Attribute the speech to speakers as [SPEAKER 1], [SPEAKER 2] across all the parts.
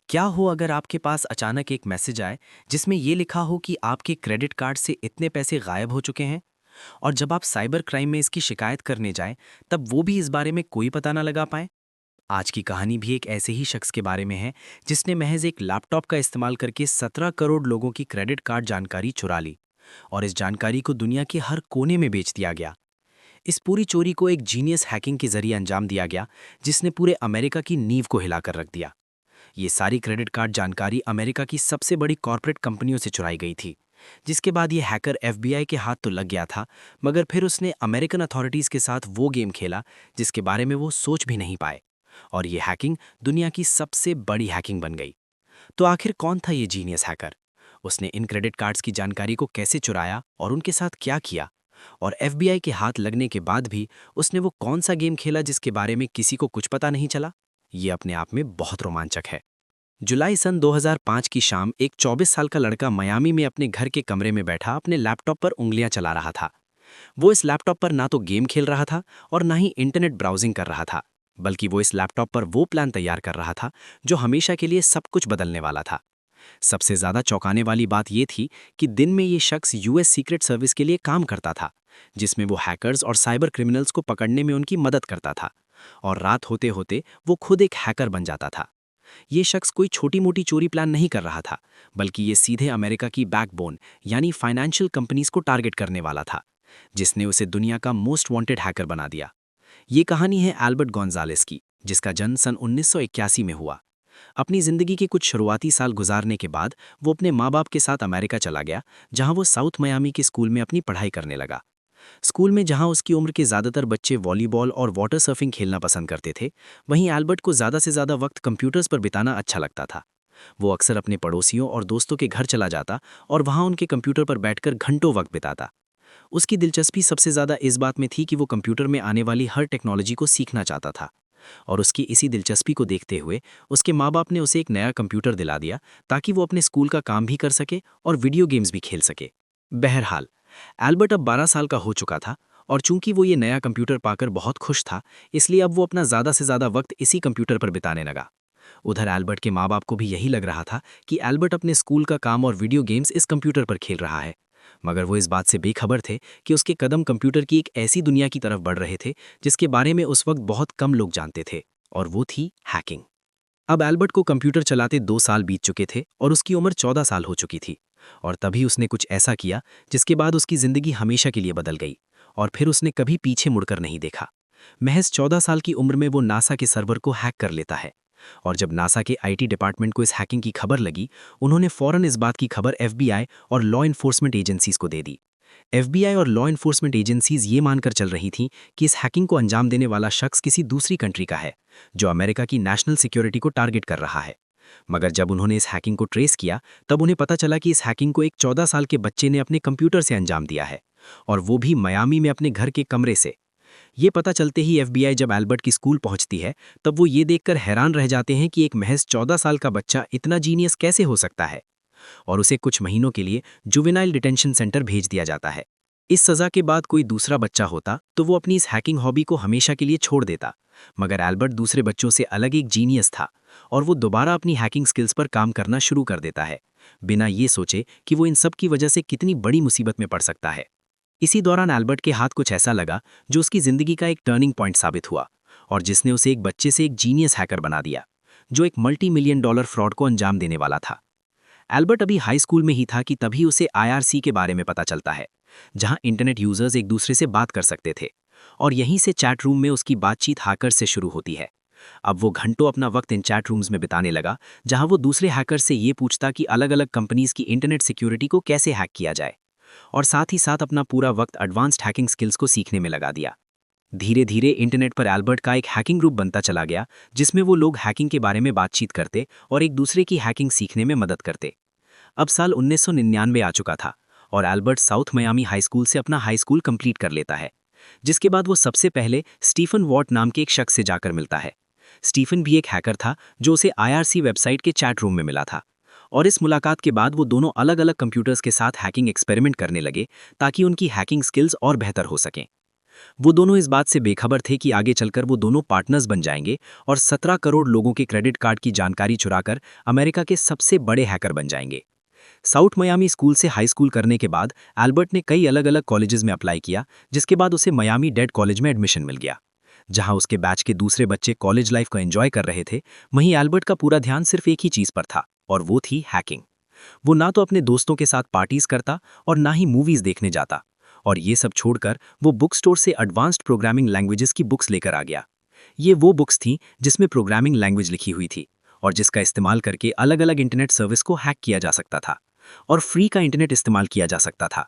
[SPEAKER 1] क्या हो अगर आपके पास अचानक एक मैसेज आए जिसमें ये लिखा हो कि आपके क्रेडिट कार्ड से इतने पैसे गायब हो चुके हैं। और जब आप साइबर क्राइम में इसकी शिकायत करने जाएं तब वो भी इस बारे में कोई पता ना लगा पाए। आज की कहानी भी एक ऐसे ही शख्स के बारे में है जिसने महज एक लैपटॉप का इस्तेमाल करके 17 करोड़ लोगों की क्रेडिट कार्ड जानकारी चुरा ली और इस जानकारी को दुनिया के हर कोने में बेच दिया गया। इस पूरी चोरी को एक जीनियस हैकिंग के जरिए अंजाम दिया गया जिसने पूरे अमेरिका की नींव को हिलाकर रख दिया। ये सारी क्रेडिट कार्ड जानकारी अमेरिका की सबसे बड़ी कॉर्पोरेट कंपनियों से चुराई गई थी, जिसके बाद ये हैकर एफबीआई के हाथ तो लग गया था, मगर फिर उसने अमेरिकन अथॉरिटीज के साथ वो गेम खेला जिसके बारे में वो सोच भी नहीं पाए। और ये हैकिंग दुनिया की सबसे बड़ी हैकिंग बन गई। तो आखिर कौन था ये जीनियस हैकर? उसने इन क्रेडिट कार्ड्स की जानकारी को कैसे चुराया और उनके साथ क्या किया? और एफबीआई के हाथ लगने के बाद भी उसने वो कौन सा गेम खेला जिसके बारे में किसी को कुछ पता नहीं चला? ये अपने आप में बहुत रोमांचक है। जुलाई सन 2005 की शाम एक 24 साल का लड़का मियामी में अपने घर के कमरे में बैठा अपने लैपटॉप पर उंगलियां चला रहा था। वो इस लैपटॉप पर ना तो गेम खेल रहा था और ना ही इंटरनेट ब्राउजिंग कर रहा था, बल्कि वो इस लैपटॉप पर वो प्लान तैयार कर रहा था जो हमेशा के लिए सब कुछ बदलने वाला था। सबसे ज्यादा चौंकाने वाली बात यह थी कि दिन में ये शख्स यूएस सीक्रेट सर्विस के लिए काम करता था, जिसमें वो हैकर्स और साइबर क्रिमिनल्स को पकड़ने में उनकी मदद करता था। और रात होते होते वो खुद एक हैकर बन जाता था। ये शख्स कोई छोटी मोटी चोरी प्लान नहीं कर रहा था, बल्कि ये सीधे अमेरिका की बैकबोन यानी फाइनेंशियल कंपनीज को टारगेट करने वाला था, जिसने उसे दुनिया का मोस्ट वांटेड हैकर बना दिया। ये कहानी है एल्बर्ट गोंजालेस की, जिसका जन्म सन 1981 में हुआ। अपनी जिंदगी के कुछ शुरुआती साल गुजारने के बाद वो अपने माँ बाप के साथ अमेरिका चला गया, जहां वो साउथ मियामी के स्कूल में अपनी पढ़ाई करने लगा। स्कूल में जहां उसकी उम्र के ज़्यादातर बच्चे वॉलीबॉल और वाटर सर्फिंग खेलना पसंद करते थे, वहीं एल्बर्ट को ज़्यादा से ज़्यादा वक्त कंप्यूटर्स पर बिताना अच्छा लगता था। वो अक्सर अपने पड़ोसियों और दोस्तों के घर चला जाता और वहां उनके कंप्यूटर पर बैठकर घंटों वक्त बिताता। उसकी दिलचस्पी सबसे ज़्यादा इस बात में थी कि वो कंप्यूटर में आने वाली हर टेक्नोलॉजी को सीखना चाहता था। और उसकी इसी दिलचस्पी को देखते हुए उसके माँ बाप ने उसे एक नया कंप्यूटर दिला दिया, ताकि वो अपने स्कूल का काम भी कर सके और वीडियो गेम्स भी खेल सके। बहरहाल, एल्बर्ट अब 12 साल का हो चुका था और चूंकि वो ये नया कंप्यूटर पाकर बहुत खुश था, इसलिए अब वो अपना ज़्यादा से ज़्यादा वक्त इसी कंप्यूटर पर बिताने लगा। उधर एल्बर्ट के माँ बाप को भी यही लग रहा था कि एल्बर्ट अपने स्कूल का काम और वीडियो गेम्स इस कंप्यूटर पर खेल रहा है, मगर वो इस बात से बेखबर थे कि उसके कदम कंप्यूटर की एक ऐसी दुनिया की तरफ बढ़ रहे थे जिसके बारे में उस वक्त बहुत कम लोग जानते थे, और वो थी हैकिंग। अब एल्बर्ट को कंप्यूटर चलाते 2 साल बीत चुके थे और उसकी उम्र 14 साल हो चुकी थी। और तभी उसने कुछ ऐसा किया जिसके बाद उसकी जिंदगी हमेशा के लिए बदल गई, और फिर उसने कभी पीछे मुड़कर नहीं देखा। महज 14 साल की उम्र में वो नासा के सर्वर को हैक कर लेता है। और जब नासा के आईटी डिपार्टमेंट को इस हैकिंग की खबर लगी, उन्होंने फौरन इस बात की खबर एफबीआई और लॉ इन्फोर्समेंट एजेंसीज को दे दी। एफबीआई और लॉ इन्फोर्समेंट एजेंसीज ये मानकर चल रही थीं कि इस हैकिंग को अंजाम देने वाला शख्स किसी दूसरी कंट्री का है, जो अमेरिका की नेशनल सिक्योरिटी को टारगेट कर रहा है। मगर जब उन्होंने इस हैकिंग को ट्रेस किया, तब उन्हें पता चला कि इस हैकिंग को एक 14 साल के बच्चे ने अपने कंप्यूटर से अंजाम दिया है, और वो भी मियामी में अपने घर के कमरे से। ये पता चलते ही एफबीआई जब एल्बर्ट की स्कूल पहुंचती है, तब वो ये देखकर हैरान रह जाते हैं कि एक महज 14 साल का बच्चा इतना जीनियस कैसे हो सकता है। और उसे कुछ महीनों के लिए जुवेनाइल डिटेंशन सेंटर भेज दिया जाता है। इस सज़ा के बाद कोई दूसरा बच्चा होता तो वो अपनी इस हैकिंग हॉबी को हमेशा के लिए छोड़ देता, मगर एल्बर्ट दूसरे बच्चों से अलग एक जीनियस था, और वो दोबारा अपनी हैकिंग स्किल्स पर काम करना शुरू कर देता है, बिना ये सोचे कि वो इन सब की वजह से कितनी बड़ी मुसीबत में पड़ सकता है। इसी दौरान एल्बर्ट के हाथ कुछ ऐसा लगा जो उसकी ज़िंदगी का एक टर्निंग पॉइंट साबित हुआ, और जिसने उसे एक बच्चे से एक जीनियस हैकर बना दिया, जो एक $multi-million फ्रॉड को अंजाम देने वाला था। एल्बर्ट अभी हाई स्कूल में ही था कि तभी उसे आईआरसी के बारे में पता चलता है, जहां इंटरनेट यूजर्स एक दूसरे से बात कर सकते थे, और यहीं से चैट रूम में उसकी बातचीत हैकर्स से शुरू होती है। अब वो घंटों अपना वक्त इन चैट रूम्स में बिताने लगा, जहां वो दूसरे हैकर्स से ये पूछता कि अलग अलग कंपनीज की इंटरनेट सिक्योरिटी को कैसे हैक किया जाए, और साथ ही साथ अपना पूरा वक्त एडवांस्ड हैकिंग स्किल्स को सीखने में लगा दिया। धीरे धीरे इंटरनेट पर एल्बर्ट का एक हैकिंग ग्रुप बनता चला गया, जिसमें वो लोग हैकिंग के बारे में बातचीत करते और एक दूसरे की हैकिंग सीखने में मदद करते। अब साल 1999 आ चुका था और Albert south Miami high school से अपना हाई स्कूल कंप्लीट कर लेता है, जिसके बाद वो सबसे पहले स्टीफन वॉट नाम के एक शख्स से जाकर मिलता है। स्टीफन भी एक हैकर था जो उसे आईआरसी वेबसाइट के चैट रूम में मिला था, और इस मुलाकात के बाद वो दोनों अलग अलग कंप्यूटर्स के साथ हैकिंग एक्सपेरिमेंट करने लगे, ताकि उनकी हैकिंग स्किल्स और बेहतर हो सकें। वो दोनों इस बात से बेखबर थे कि आगे चलकर वो दोनों पार्टनर्स बन जाएंगे और 17 करोड़ लोगों के क्रेडिट कार्ड की जानकारी चुराकर अमेरिका के सबसे बड़े हैकर बन जाएंगे। साउथ मयामी स्कूल से हाई स्कूल करने के बाद एल्बर्ट ने कई अलग अलग कॉलेजेस में अप्लाई किया, जिसके बाद उसे मयामी डेड कॉलेज में एडमिशन मिल गया। जहां उसके बैच के दूसरे बच्चे कॉलेज लाइफ को एंजॉय कर रहे थे, वहीं एल्बर्ट का पूरा ध्यान सिर्फ एक ही चीज पर था, और वो थी हैकिंग। वो ना तो अपने दोस्तों के साथ पार्टीज करता और ना ही मूवीज देखने जाता, और ये सब छोड़कर वो बुक स्टोर से एडवांस्ड प्रोग्रामिंग लैंग्वेजेस की बुक्स लेकर आ गया। ये वो बुक्स थीं जिसमें प्रोग्रामिंग लैंग्वेज लिखी हुई थी और जिसका इस्तेमाल करके अलग अलग इंटरनेट सर्विस को हैक किया जा सकता था और फ्री का इंटरनेट इस्तेमाल किया जा सकता था।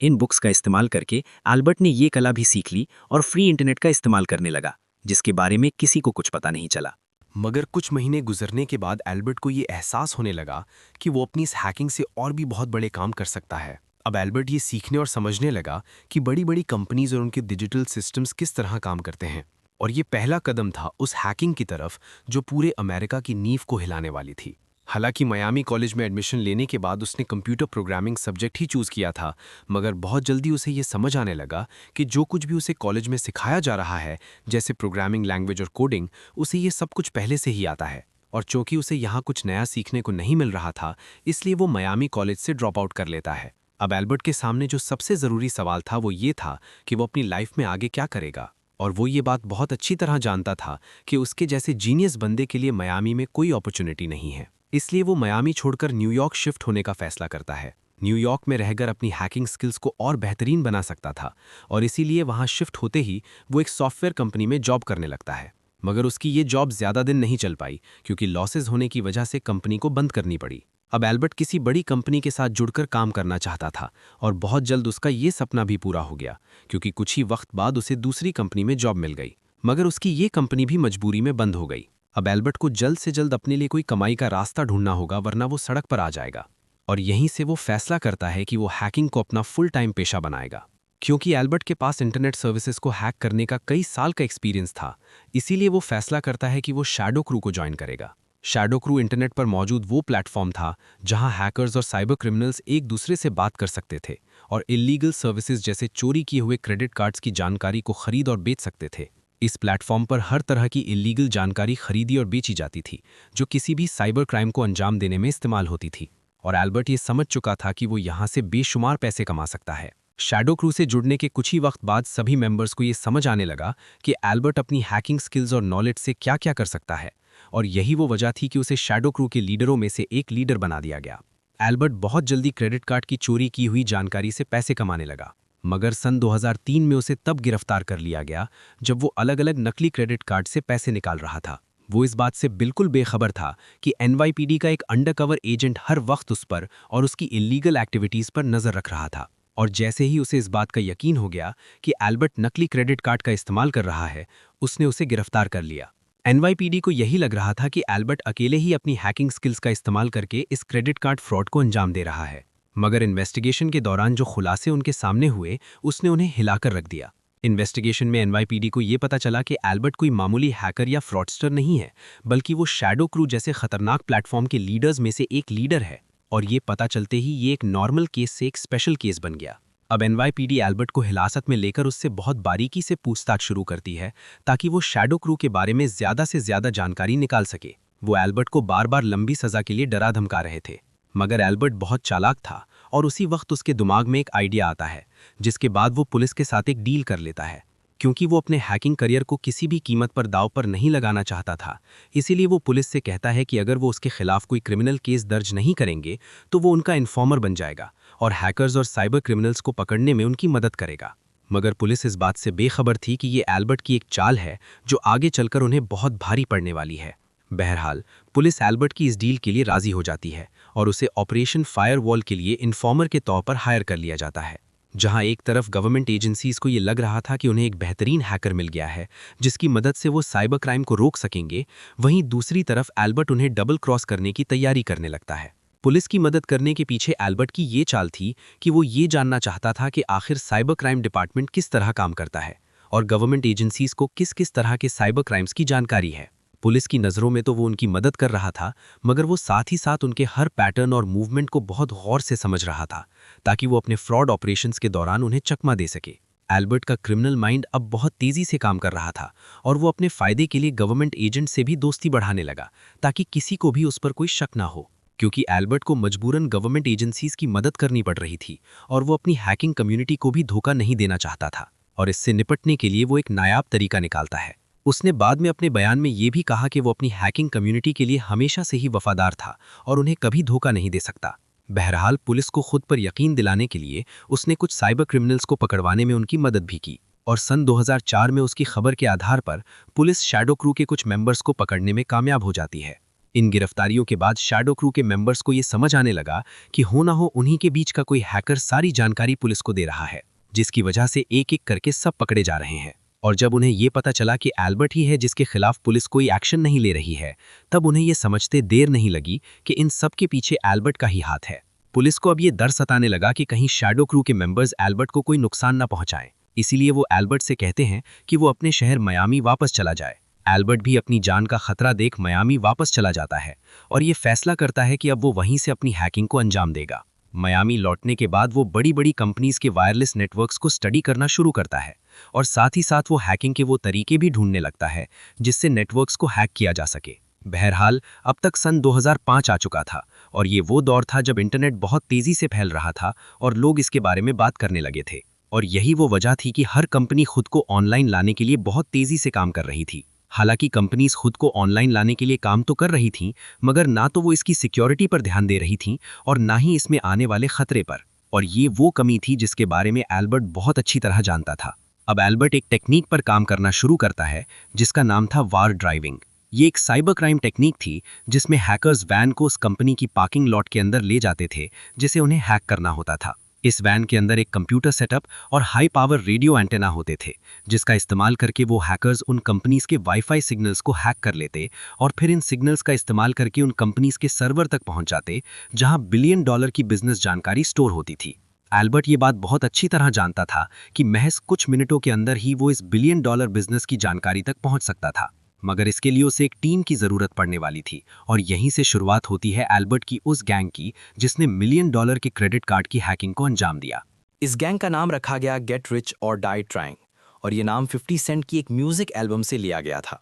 [SPEAKER 1] इन बुक्स का इस्तेमाल करके एल्बर्ट ने ये कला भी सीख ली और फ्री इंटरनेट का इस्तेमाल करने लगा, जिसके बारे में किसी को कुछ पता नहीं चला।
[SPEAKER 2] मगर कुछ महीने गुजरने के बाद एल्बर्ट को ये एहसास होने लगा कि वो अपनी इस हैकिंग से और भी बहुत बड़े काम कर सकता है। अब एल्बर्ट ये सीखने और समझने लगा कि बड़ी बड़ी कंपनीज और उनके डिजिटल सिस्टम्स किस तरह काम करते हैं, और ये पहला कदम था उस हैकिंग की तरफ जो पूरे अमेरिका की नींव को हिलाने वाली थी। हालांकि मियामी कॉलेज में एडमिशन लेने के बाद उसने कंप्यूटर प्रोग्रामिंग सब्जेक्ट ही चूज किया था, मगर बहुत जल्दी उसे ये समझ आने लगा कि जो कुछ भी उसे कॉलेज में सिखाया जा रहा है, जैसे प्रोग्रामिंग लैंग्वेज और कोडिंग, उसे ये सब कुछ पहले से ही आता है। और चूंकि उसे यहाँ कुछ नया सीखने को नहीं मिल रहा था, इसलिए वो मियामी कॉलेज से ड्रॉप आउट कर लेता है। अब एल्बर्ट के सामने जो सबसे ज़रूरी सवाल था वो ये था कि वो अपनी लाइफ में आगे क्या करेगा, और वो ये बात बहुत अच्छी तरह जानता था कि उसके जैसे जीनियस बंदे के लिए मियामी में कोई अपॉर्चुनिटी नहीं है। इसलिए वो मियामी छोड़कर न्यूयॉर्क शिफ्ट होने का फैसला करता है। न्यूयॉर्क में रहकर अपनी हैकिंग स्किल्स को और बेहतरीन बना सकता था, और इसीलिए वहाँ शिफ्ट होते ही वो एक सॉफ्टवेयर कंपनी में जॉब करने लगता है। मगर उसकी ये जॉब ज़्यादा दिन नहीं चल पाई, क्योंकि लॉसेज होने की वजह से कंपनी को बंद करनी पड़ी। अब एल्बर्ट किसी बड़ी कंपनी के साथ जुड़कर काम करना चाहता था, और बहुत जल्द उसका ये सपना भी पूरा हो गया, क्योंकि कुछ ही वक्त बाद उसे दूसरी कंपनी में जॉब मिल गई। मगर उसकी ये कंपनी भी मजबूरी में बंद हो गई। अब एल्बर्ट को जल्द से जल्द अपने लिए कोई कमाई का रास्ता ढूंढना होगा, वरना वो सड़क पर आ जाएगा। और यहीं से वो फैसला करता है कि वो हैकिंग को अपना फुल टाइम पेशा बनाएगा। क्योंकि एल्बर्ट के पास इंटरनेट सर्विसेज को हैक करने का कई साल का एक्सपीरियंस था, इसीलिए वो फैसला करता है कि वो शैडो क्रू को ज्वाइन करेगा। शैडो क्रू इंटरनेट पर मौजूद वो प्लेटफॉर्म था जहां हैकर्स और साइबर क्रिमिनल्स एक दूसरे से बात कर सकते थे और इलीगल सर्विसेज जैसे चोरी किए हुए क्रेडिट कार्ड्स की जानकारी को खरीद और बेच सकते थे। इस प्लेटफॉर्म पर हर तरह की इलीगल जानकारी खरीदी और बेची जाती थी, जो किसी भी साइबर क्राइम को अंजाम देने में इस्तेमाल होती थी। और एल्बर्ट ये समझ चुका था कि वो यहाँ से बेशुमार पैसे कमा सकता है। शैडो क्रू से जुड़ने के कुछ ही वक्त बाद सभी मेंबर्स को ये समझ आने लगा कि एल्बर्ट अपनी हैकिंग स्किल्स और नॉलेज से क्या क्या कर सकता है, और यही वो वजह थी कि उसे शैडो क्रू के लीडरों में से एक लीडर बना दिया गया। एल्बर्ट बहुत जल्दी क्रेडिट कार्ड की चोरी की हुई जानकारी से पैसे कमाने लगा, मगर सन 2003 में उसे तब गिरफ्तार कर लिया गया जब वो अलग अलग नकली क्रेडिट कार्ड से पैसे निकाल रहा था। वो इस बात से बिल्कुल बेखबर था कि एनवाईपीडी का एक अंडरकवर एजेंट हर वक्त उस पर और उसकी इलीगल एक्टिविटीज पर नजर रख रहा था। और जैसे ही उसे इस बात का यकीन हो गया कि एल्बर्ट नकली क्रेडिट कार्ड का इस्तेमाल कर रहा है, उसने उसे गिरफ्तार कर लिया। एनवाईपीडी को यही लग रहा था कि एल्बर्ट अकेले ही अपनी हैकिंग स्किल्स का इस्तेमाल करके इस क्रेडिट कार्ड फ्रॉड को अंजाम दे रहा है। मगर इन्वेस्टिगेशन के दौरान जो खुलासे उनके सामने हुए, उसने उन्हें हिलाकर रख दिया। इन्वेस्टिगेशन में एनवाईपीडी को ये पता चला कि एल्बर्ट कोई मामूली हैकर या फ्रॉडस्टर नहीं है, बल्कि वो शैडो क्रू जैसे खतरनाक प्लेटफॉर्म के लीडर्स में से एक लीडर है। और ये पता चलते ही ये एक नॉर्मल केस से एक स्पेशल केस बन गया। अब एनवाईपीडी एल्बर्ट को हिरासत में लेकर उससे बहुत बारीकी से पूछताछ शुरू करती है, ताकि वो शैडो क्रू के बारे में ज़्यादा से ज़्यादा जानकारी निकाल सके। वो एल्बर्ट को बार बार लंबी सज़ा के लिए डरा धमका रहे थे, मगर एल्बर्ट बहुत चालाक था, और उसी वक्त उसके दिमाग में एक आइडिया आता है, जिसके बाद वो पुलिस के साथ एक डील कर लेता है। क्योंकि वो अपने हैकिंग करियर को किसी भी कीमत पर दांव पर नहीं लगाना चाहता था, इसीलिए वो पुलिस से कहता है कि अगर वो उसके खिलाफ कोई क्रिमिनल केस दर्ज नहीं करेंगे तो वो उनका इन्फॉर्मर बन जाएगा और हैकर्स और साइबर क्रिमिनल्स को पकड़ने में उनकी मदद करेगा। मगर पुलिस इस बात से बेखबर थी कि ये एल्बर्ट की एक चाल है जो आगे चलकर उन्हें बहुत भारी पड़ने वाली है। बहरहाल पुलिस एल्बर्ट की इस डील के लिए राजी हो जाती है और उसे ऑपरेशन फायरवॉल के लिए इन्फॉर्मर के तौर पर हायर कर लिया जाता है। जहां एक तरफ गवर्नमेंट एजेंसीज को ये लग रहा था कि उन्हें एक बेहतरीन हैकर मिल गया है जिसकी मदद से वो साइबर क्राइम को रोक सकेंगे, वहीं दूसरी तरफ एल्बर्ट उन्हें डबल क्रॉस करने की तैयारी करने लगता है। पुलिस की मदद करने के पीछे एल्बर्ट की ये चाल थी कि वो ये जानना चाहता था कि आखिर साइबर क्राइम डिपार्टमेंट किस तरह काम करता है और गवर्नमेंट एजेंसीज को किस किस तरह के साइबर क्राइम्स की जानकारी है। पुलिस की नज़रों में तो वो उनकी मदद कर रहा था, मगर वो साथ ही साथ उनके हर पैटर्न और मूवमेंट को बहुत गौर से समझ रहा था, ताकि वो अपने फ्रॉड ऑपरेशंस के दौरान उन्हें चकमा दे सके। एल्बर्ट का क्रिमिनल माइंड अब बहुत तेजी से काम कर रहा था और वो अपने फायदे के लिए गवर्नमेंट एजेंट से भी दोस्ती बढ़ाने लगा ताकि किसी को भी उस पर कोई शक ना हो, क्योंकि एल्बर्ट को मजबूरन गवर्नमेंट एजेंसीज की मदद करनी पड़ रही थी और वो अपनी हैकिंग कम्युनिटी को भी धोखा नहीं देना चाहता था। और इससे निपटने के लिए वो एक नायाब तरीका निकालता है। उसने बाद में अपने बयान में ये भी कहा कि वो अपनी हैकिंग कम्युनिटी के लिए हमेशा से ही वफादार था और उन्हें कभी धोखा नहीं दे सकता। बहरहाल पुलिस को खुद पर यकीन दिलाने के लिए उसने कुछ साइबर क्रिमिनल्स को पकड़वाने में उनकी मदद भी की और सन 2004 में उसकी खबर के आधार पर पुलिस शैडो क्रू के कुछ मेंबर्स को पकड़ने में कामयाब हो जाती है। इन गिरफ्तारियों के बाद शैडो क्रू के मेंबर्स को ये समझ आने लगा कि हो ना हो उन्हीं के बीच का कोई हैकर सारी जानकारी पुलिस को दे रहा है, जिसकी वजह से एक एक करके सब पकड़े जा रहे हैं। और जब उन्हें ये पता चला कि एल्बर्ट ही है जिसके खिलाफ पुलिस कोई एक्शन नहीं ले रही है, तब उन्हें ये समझते देर नहीं लगी कि इन सब के पीछे एल्बर्ट का ही हाथ है। पुलिस को अब ये डर सताने लगा कि कहीं शैडो क्रू के मेंबर्स एल्बर्ट को कोई नुकसान न पहुंचाएं। इसीलिए वो एल्बर्ट से कहते हैं कि वो अपने शहर मियामी वापस चला जाए। एल्बर्ट भी अपनी जान का खतरा देख मियामी वापस चला जाता है और ये फैसला करता है कि अब वो वहीं से अपनी हैकिंग को अंजाम देगा। मियामी लौटने के बाद वो बड़ी बड़ी कंपनीज के वायरलेस नेटवर्क्स को स्टडी करना शुरू करता है और साथ ही साथ वो हैकिंग के वो तरीके भी ढूंढने लगता है जिससे नेटवर्क्स को हैक किया जा सके। बहरहाल अब तक सन 2005 आ चुका था और ये वो दौर था जब इंटरनेट बहुत तेजी से फैल रहा था और लोग इसके बारे में बात करने लगे थे। और यही वो वजह थी कि हर कंपनी खुद को ऑनलाइन लाने के लिए बहुत तेजी से काम कर रही थी। हालांकि कंपनीज खुद को ऑनलाइन लाने के लिए काम तो कर रही थीं, मगर ना तो वो इसकी सिक्योरिटी पर ध्यान दे रही थीं और ना ही इसमें आने वाले खतरे पर। और ये वो कमी थी जिसके बारे में एल्बर्ट बहुत अच्छी तरह जानता था। अब एल्बर्ट एक टेक्निक पर काम करना शुरू करता है जिसका नाम था वार ड्राइविंग। ये एक साइबर क्राइम टेक्निक थी जिसमें हैकर्स वैन को उस कंपनी की पार्किंग लॉट के अंदर ले जाते थे जिसे उन्हें हैक करना होता था। इस वैन के अंदर एक कंप्यूटर सेटअप और हाई पावर रेडियो एंटेना होते थे जिसका इस्तेमाल करके वो हैकर्स उन कंपनीज के वाईफाई सिग्नल्स को हैक कर लेते और फिर इन सिग्नल्स का इस्तेमाल करके उन कंपनीज के सर्वर तक पहुंच जाते जहां बिलियन डॉलर की बिजनेस जानकारी स्टोर होती थी। एल्बर्ट ये बात बहुत अच्छी तरह जानता था कि महज कुछ मिनटों के अंदर ही वो इस बिलियन डॉलर बिजनेस की जानकारी तक पहुंच सकता था, मगर इसके लिए उसे एक टीम की जरूरत पड़ने वाली थी। और यहीं से शुरुआत होती है एल्बर्ट की उस गैंग की जिसने मिलियन डॉलर के क्रेडिट कार्ड की हैकिंग को अंजाम दिया।
[SPEAKER 1] इस गैंग का नाम रखा गया गेट रिच और डाई ट्राइंग और ये नाम 50 सेंट की एक म्यूजिक एल्बम से लिया गया था।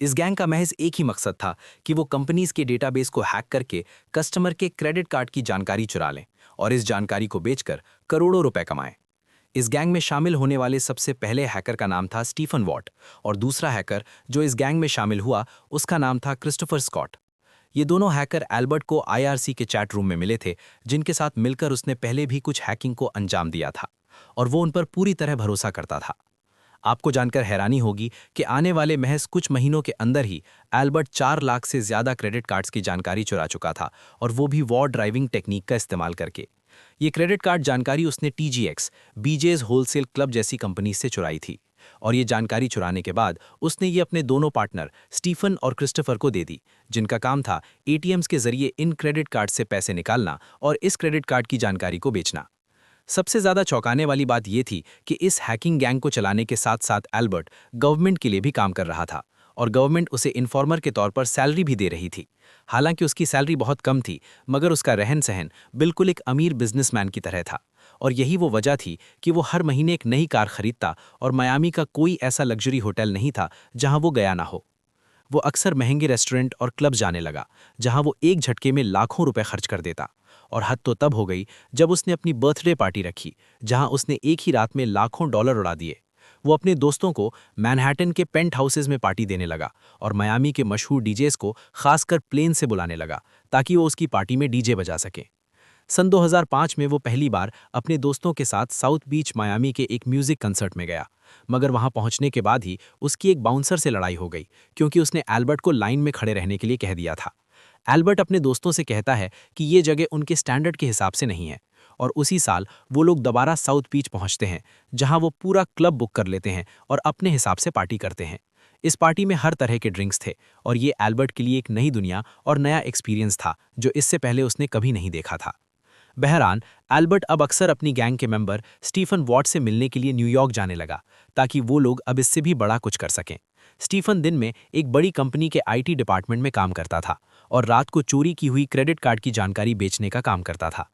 [SPEAKER 1] इस गैंग का महज एक ही मकसद था कि वो कंपनीज के डेटाबेस को हैक करके कस्टमर के क्रेडिट कार्ड की जानकारी चुरा लें और इस जानकारी को बेचकर करोड़ों रुपए कमाएं। इस गैंग में शामिल होने वाले सबसे पहले हैकर का नाम था स्टीफन वॉट और दूसरा हैकर जो इस गैंग में शामिल हुआ उसका नाम था क्रिस्टोफर स्कॉट। ये दोनों हैकर एल्बर्ट को आईआरसी के चैट रूम में मिले थे जिनके साथ मिलकर उसने पहले भी कुछ हैकिंग को अंजाम दिया था और वो उन पर पूरी तरह भरोसा करता था। आपको जानकर हैरानी होगी कि आने वाले महज कुछ महीनों के अंदर ही एल्बर्ट 4 लाख से ज्यादा क्रेडिट कार्ड्स की जानकारी चुरा चुका था और वो भी वॉर ड्राइविंग टेक्निक का इस्तेमाल करके। ये क्रेडिट कार्ड जानकारी उसने TGX, बीजेज होलसेल क्लब जैसी कंपनी से चुराई थी और ये जानकारी चुराने के बाद उसने ये अपने दोनों पार्टनर स्टीफन और क्रिस्टोफर को दे दी, जिनका काम था ATMs के जरिए इन क्रेडिट कार्ड से पैसे निकालना और इस क्रेडिट कार्ड की जानकारी को बेचना। सबसे ज्यादा चौंकाने वाली बात यह थी कि इस हैकिंग गैंग को चलाने के साथ साथ एल्बर्ट गवर्नमेंट के लिए भी काम कर रहा था और गवर्नमेंट उसे इन्फॉर्मर के तौर पर सैलरी भी दे रही थी। हालांकि उसकी सैलरी बहुत कम थी, मगर उसका रहन सहन बिल्कुल एक अमीर बिजनेसमैन की तरह था और यही वो वजह थी कि वो हर महीने एक नई कार खरीदता और मियामी का कोई ऐसा लग्जरी होटल नहीं था जहां वो गया ना हो। वो अक्सर महंगे रेस्टोरेंट और क्लब जाने लगा जहां वो एक झटके में लाखों रुपए खर्च कर देता और हद तो तब हो गई जब उसने अपनी बर्थडे पार्टी रखी जहां उसने एक ही रात में लाखों डॉलर उड़ा दिए। वो अपने दोस्तों को मैनहट्टन के पेंट हाउसेज में पार्टी देने लगा और मियामी के मशहूर डीजेस को खासकर प्लेन से बुलाने लगा ताकि वो उसकी पार्टी में डीजे बजा सके। सन 2005 में वो पहली बार अपने दोस्तों के साथ साउथ बीच मियामी के एक म्यूजिक कंसर्ट में गया, मगर वहां पहुंचने के बाद ही उसकी एक बाउंसर से लड़ाई हो गई क्योंकि उसने एल्बर्ट को लाइन में खड़े रहने के लिए कह दिया था। एल्बर्ट अपने दोस्तों से कहता है कि ये जगह उनके स्टैंडर्ड के हिसाब से नहीं है और उसी साल वो लोग दोबारा साउथ बीच पहुंचते हैं जहां वो पूरा क्लब बुक कर लेते हैं और अपने हिसाब से पार्टी करते हैं। इस पार्टी में हर तरह के ड्रिंक्स थे और ये एल्बर्ट के लिए एक नई दुनिया और नया एक्सपीरियंस था जो इससे पहले उसने कभी नहीं देखा था। बहरहाल एल्बर्ट अब अक्सर अपनी गैंग के मेंबर स्टीफन वॉट से मिलने के लिए न्यूयॉर्क जाने लगा ताकि वो लोग अब इससे भी बड़ा कुछ कर सकें। स्टीफन दिन में एक बड़ी कंपनी के IT डिपार्टमेंट में काम करता था और रात को चोरी की हुई क्रेडिट कार्ड की जानकारी बेचने का काम करता था।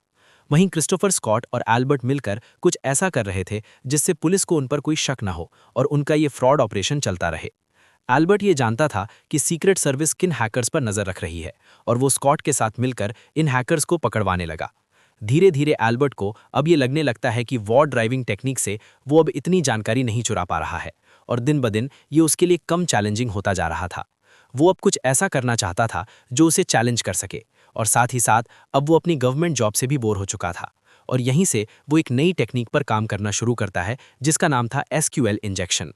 [SPEAKER 1] वहीं क्रिस्टोफर स्कॉट और एल्बर्ट मिलकर कुछ ऐसा कर रहे थे जिससे पुलिस को उन पर कोई शक न हो और उनका ये फ्रॉड ऑपरेशन चलता रहे। एल्बर्ट ये जानता था कि सीक्रेट सर्विस किन हैकर्स पर नजर रख रही है और वो स्कॉट के साथ मिलकर इन हैकर्स को पकड़वाने लगा। धीरे धीरे एल्बर्ट को अब ये लगने लगता है कि वॉर ड्राइविंग टेक्निक से वो अब इतनी जानकारी नहीं चुरा पा रहा है और दिन ब दिन ये उसके लिए कम चैलेंजिंग होता जा रहा था। वो अब कुछ ऐसा करना चाहता था जो उसे चैलेंज कर सके और साथ ही साथ अब वो अपनी गवर्नमेंट जॉब से भी बोर हो चुका था और यहीं से वो एक नई टेक्निक पर काम करना शुरू करता है जिसका नाम था एसक्यूएल इंजेक्शन।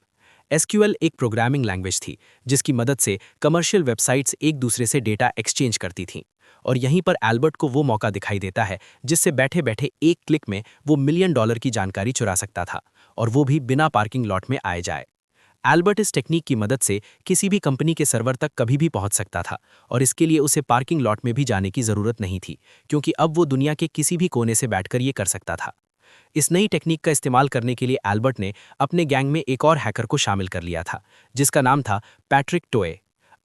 [SPEAKER 1] एसक्यूएल एक प्रोग्रामिंग लैंग्वेज थी जिसकी मदद से कमर्शियल वेबसाइट्स एक दूसरे से डेटा एक्सचेंज करती थीं और यहीं पर एल्बर्ट को वो मौका दिखाई देता है जिससे बैठे बैठे एक क्लिक में वो $1 मिलियन की जानकारी चुरा सकता था और वो भी बिना पार्किंग लॉट में आए जाए। एल्बर्ट इस टेक्निक की मदद से किसी भी कंपनी के सर्वर तक कभी भी पहुंच सकता था और इसके लिए उसे पार्किंग लॉट में भी जाने की जरूरत नहीं थी क्योंकि अब वो दुनिया के किसी भी कोने से बैठकर ये कर सकता था। इस नई टेक्निक का इस्तेमाल करने के लिए एल्बर्ट ने अपने गैंग में एक और हैकर को शामिल कर लिया था जिसका नाम था पैट्रिक टोए।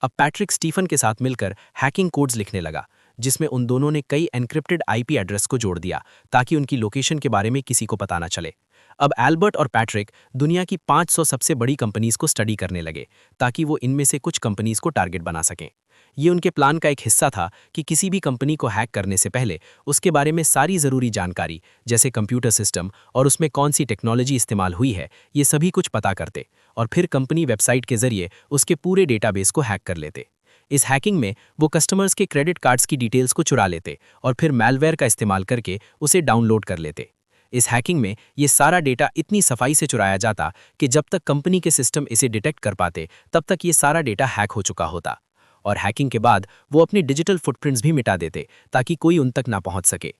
[SPEAKER 1] अब पैट्रिक स्टीफन के साथ मिलकर हैकिंग कोड्स लिखने लगा जिसमें उन दोनों ने कई एन्क्रिप्टेड आईपी एड्रेस को जोड़ दिया ताकि उनकी लोकेशन के बारे में किसी को पता न चले। अब एल्बर्ट और पैट्रिक दुनिया की 500 सबसे बड़ी कंपनीज को स्टडी करने लगे ताकि वो इनमें से कुछ कंपनीज को टारगेट बना सकें। ये उनके प्लान का एक हिस्सा था कि किसी भी कंपनी को हैक करने से पहले उसके बारे में सारी ज़रूरी जानकारी जैसे कंप्यूटर सिस्टम और उसमें कौन सी टेक्नोलॉजी इस्तेमाल हुई है ये सभी कुछ पता करते और फिर कंपनी वेबसाइट के जरिए उसके पूरे डेटाबेस को हैक कर लेते। इस हैकिंग में वो कस्टमर्स के क्रेडिट कार्ड्स की डिटेल्स को चुरा लेते और फिर मैलवेयर का इस्तेमाल करके उसे डाउनलोड कर लेते। इस हैकिंग में ये सारा डेटा इतनी सफाई से चुराया जाता कि जब तक कंपनी के सिस्टम इसे डिटेक्ट कर पाते तब तक ये सारा डेटा हैक हो चुका होता और हैकिंग के बाद वो अपनी डिजिटल फुटप्रिंट्स भी मिटा देते ताकि कोई उन तक ना पहुंच सके।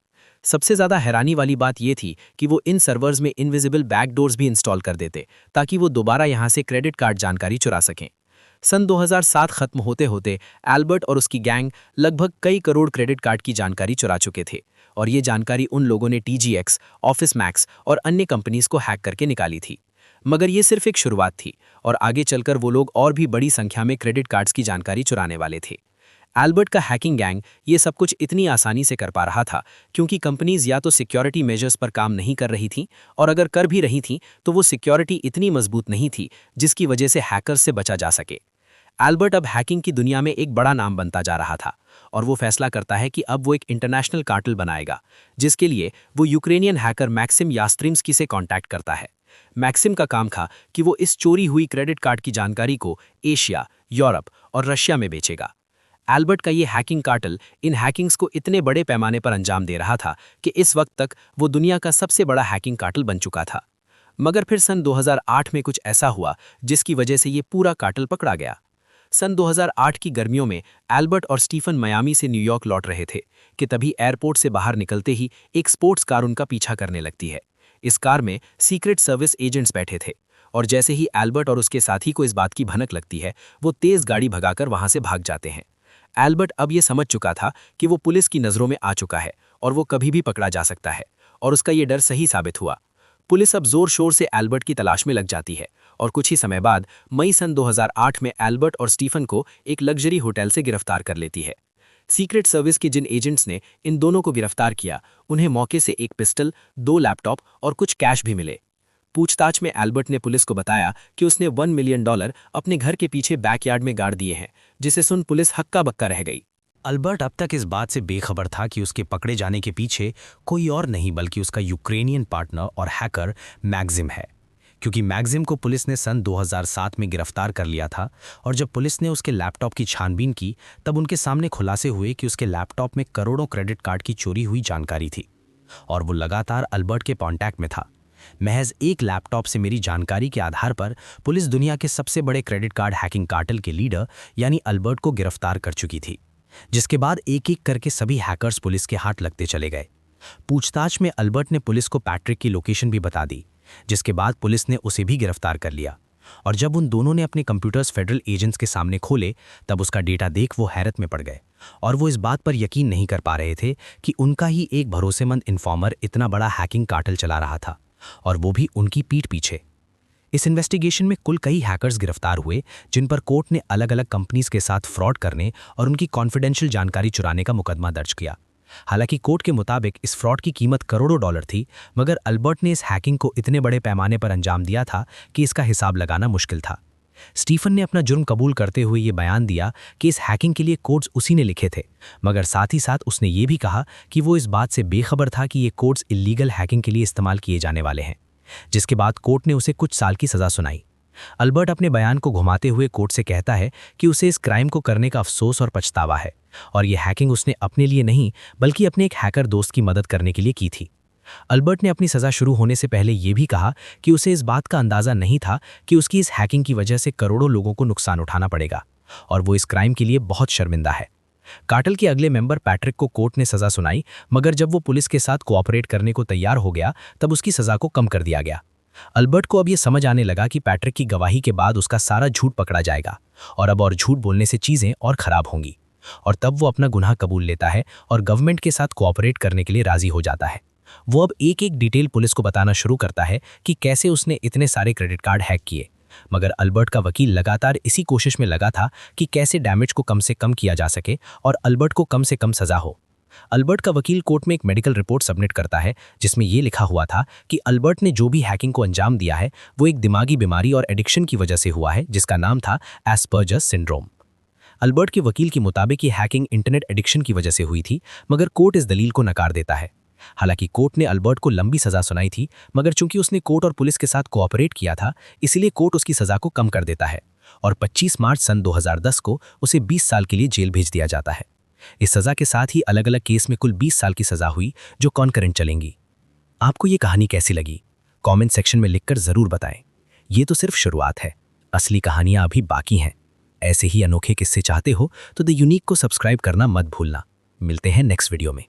[SPEAKER 1] सबसे ज़्यादा हैरानी वाली बात ये थी कि वो इन सर्वर्स में इनविजिबल बैकडोर्स भी इंस्टॉल कर देते ताकि वो दोबारा यहाँ से क्रेडिट कार्ड जानकारी चुरा सकें। सन 2007 खत्म होते होते एल्बर्ट और उसकी गैंग लगभग कई करोड़ क्रेडिट कार्ड की जानकारी चुरा चुके थे और ये जानकारी उन लोगों ने TGX, ऑफिस मैक्स और अन्य कंपनीज को हैक करके निकाली थी। मगर ये सिर्फ एक शुरुआत थी और आगे चलकर वो लोग और भी बड़ी संख्या में क्रेडिट कार्ड्स की जानकारी चुराने वाले थे। एल्बर्ट का हैकिंग गैंग ये सब कुछ इतनी आसानी से कर पा रहा था क्योंकि कंपनीज या तो सिक्योरिटी मेजर्स पर काम नहीं कर रही थीं और अगर कर भी रही थीं तो वो सिक्योरिटी इतनी मजबूत नहीं थी जिसकी वजह से हैकर्स से बचा जा सके। एल्बर्ट अब हैकिंग की दुनिया में एक बड़ा नाम बनता जा रहा था और वो फैसला करता है कि अब वो एक इंटरनेशनल कार्टेल बनाएगा जिसके लिए वो यूक्रेनियन हैकर मैक्सिम यास्त्रिम्स्की से कांटेक्ट करता है। मैक्सिम का काम था कि वो इस चोरी हुई क्रेडिट कार्ड की जानकारी को एशिया, यूरोप और रशिया में बेचेगा। एल्बर्ट का ये हैकिंग कार्टेल इन हैकिंग्स को इतने बड़े पैमाने पर अंजाम दे रहा था कि इस वक्त तक वो दुनिया का सबसे बड़ा हैकिंग कार्टेल बन चुका था। मगर फिर सन 2008 में कुछ ऐसा हुआ जिसकी वजह से ये पूरा कार्टेल पकड़ा गया। सन 2008 की गर्मियों में एल्बर्ट और स्टीफन मियामी से न्यूयॉर्क लौट रहे थे कि तभी एयरपोर्ट से बाहर निकलते ही एक स्पोर्ट्स कार उनका पीछा करने लगती है। इस कार में सीक्रेट सर्विस एजेंट्स बैठे थे और जैसे ही एल्बर्ट और उसके साथी को इस बात की भनक लगती है वो तेज गाड़ी भगाकर वहां से भाग जाते हैं। एल्बर्ट अब ये समझ चुका था कि वो पुलिस की नज़रों में आ चुका है और वो कभी भी पकड़ा जा सकता है और उसका ये डर सही साबित हुआ। पुलिस अब जोर शोर से एल्बर्ट की तलाश में लग जाती है और कुछ ही समय बाद मई सन 2008 में एल्बर्ट और स्टीफन को एक लग्जरी होटल से गिरफ्तार कर लेती है। सीक्रेट सर्विस के जिन एजेंट्स ने इन दोनों को गिरफ्तार किया उन्हें मौके से एक पिस्टल, 2 लैपटॉप और कुछ कैश भी मिले। पूछताछ में एल्बर्ट ने पुलिस को बताया कि उसने $1 मिलियन अपने घर के पीछे बैकयार्ड में गाड़ दिए हैं, जिसे सुन पुलिस हक्का बक्का रह गई।
[SPEAKER 2] अल्बर्ट अब तक इस बात से बेखबर था कि उसके पकड़े जाने के पीछे कोई और नहीं बल्कि उसका यूक्रेनियन पार्टनर और हैकर मैक्सिम है, क्योंकि मैक्सिम को पुलिस ने सन 2007 में गिरफ्तार कर लिया था और जब पुलिस ने उसके लैपटॉप की छानबीन की तब उनके सामने खुलासे हुए कि उसके लैपटॉप में करोड़ों क्रेडिट कार्ड की चोरी हुई जानकारी थी और वो लगातार अल्बर्ट के कॉन्टैक्ट में था। महज एक लैपटॉप से मेरी जानकारी के आधार पर पुलिस दुनिया के सबसे बड़े क्रेडिट कार्ड हैकिंग कार्टेल के लीडर यानी अल्बर्ट को गिरफ्तार कर चुकी थी, जिसके बाद एक एक करके सभी हैकर्स पुलिस के हाथ लगते चले गए। पूछताछ में अल्बर्ट ने पुलिस को पैट्रिक की लोकेशन भी बता दी, जिसके बाद पुलिस ने उसे भी गिरफ्तार कर लिया और जब उन दोनों ने अपने कंप्यूटर्स फेडरल एजेंट्स के सामने खोले तब उसका डेटा देख वो हैरत में पड़ गए और वो इस बात पर यकीन नहीं कर पा रहे थे कि उनका ही एक भरोसेमंद इन्फॉर्मर इतना बड़ा हैकिंग कार्टेल चला रहा था और वो भी उनकी पीठ पीछे। इस इन्वेस्टिगेशन में कुल कई हैकर्स गिरफ्तार हुए जिन पर कोर्ट ने अलग अलग कंपनीज के साथ फ्रॉड करने और उनकी कॉन्फिडेंशियल जानकारी चुराने का मुकदमा दर्ज किया। हालांकि कोर्ट के मुताबिक इस फ्रॉड की कीमत करोड़ों डॉलर थी, मगर अल्बर्ट ने इस हैकिंग को इतने बड़े पैमाने पर अंजाम दिया था कि इसका हिसाब लगाना मुश्किल था। स्टीफन ने अपना जुर्म कबूल करते हुए ये बयान दिया कि इस हैकिंग के लिए कोड्स उसी ने लिखे थे, मगर साथ ही साथ उसने ये भी कहा कि वो इस बात से बेखबर था कि ये कोड्स इल्लीगल हैकिंग के लिए इस्तेमाल किए जाने वाले हैं, जिसके बाद कोर्ट ने उसे कुछ साल की सज़ा सुनाई। अल्बर्ट अपने बयान को घुमाते हुए कोर्ट से कहता है कि उसे इस क्राइम को करने का अफसोस और पछतावा है, और ये हैकिंग उसने अपने लिए नहीं बल्कि अपने एक हैकर दोस्त की मदद करने के लिए की थी। अल्बर्ट ने अपनी सज़ा शुरू होने से पहले ये भी कहा कि उसे इस बात का अंदाज़ा नहीं था कि उसकी इस हैकिंग की वजह से करोड़ों लोगों को नुकसान उठाना पड़ेगा, और वो इस क्राइम के लिए बहुत शर्मिंदा है। कार्टेल के अगले मेंबर पैट्रिक को कोर्ट ने सज़ा सुनाई, मगर जब वो पुलिस के साथ कोऑपरेट करने को तैयार हो गया तब उसकी सज़ा को कम कर दिया गया। अल्बर्ट को अब ये समझ आने लगा कि पैट्रिक की गवाही के बाद उसका सारा झूठ पकड़ा जाएगा, और अब और झूठ बोलने से चीज़ें और ख़राब होंगी, और तब वो अपना गुनाह कबूल लेता है और गवर्नमेंट के साथ कोऑपरेट करने के लिए राज़ी हो जाता है। वो अब एक एक डिटेल पुलिस को बताना शुरू करता है कि कैसे उसने इतने सारे क्रेडिट कार्ड हैक किए, मगर अल्बर्ट का वकील लगातार इसी कोशिश में लगा था कि कैसे डैमेज को कम से कम किया जा सके और अल्बर्ट को कम से कम सज़ा हो। अल्बर्ट का वकील कोर्ट में एक मेडिकल रिपोर्ट सबमिट करता है जिसमें यह लिखा हुआ था कि अल्बर्ट ने जो भी हैकिंग को अंजाम दिया है वो एक दिमागी बीमारी और एडिक्शन की वजह से हुआ है, जिसका नाम था एस्पर्जर सिंड्रोम। अल्बर्ट के वकील के मुताबिक ये हैकिंग इंटरनेट एडिक्शन की वजह से हुई थी, मगर कोर्ट इस दलील को नकार देता है। हालांकि कोर्ट ने अल्बर्ट को लंबी सजा सुनाई थी, मगर चूंकि उसने कोर्ट और पुलिस के साथ कोऑपरेट किया था, इसलिए कोर्ट उसकी सजा को कम कर देता है और 25 मार्च सन 2010 को उसे 20 साल के लिए जेल भेज दिया जाता है। इस सजा के साथ ही अलग अलग केस में कुल 20 साल की सजा हुई, जो कॉन्करेंट चलेंगी। आपको ये कहानी कैसी लगी? कमेंट सेक्शन में लिखकर जरूर बताएं। ये तो सिर्फ शुरुआत है, असली कहानियां अभी बाकी हैं। ऐसे ही अनोखे किस्से चाहते हो तो द यूनिक को सब्सक्राइब करना मत भूलना। मिलते हैं नेक्स्ट वीडियो में।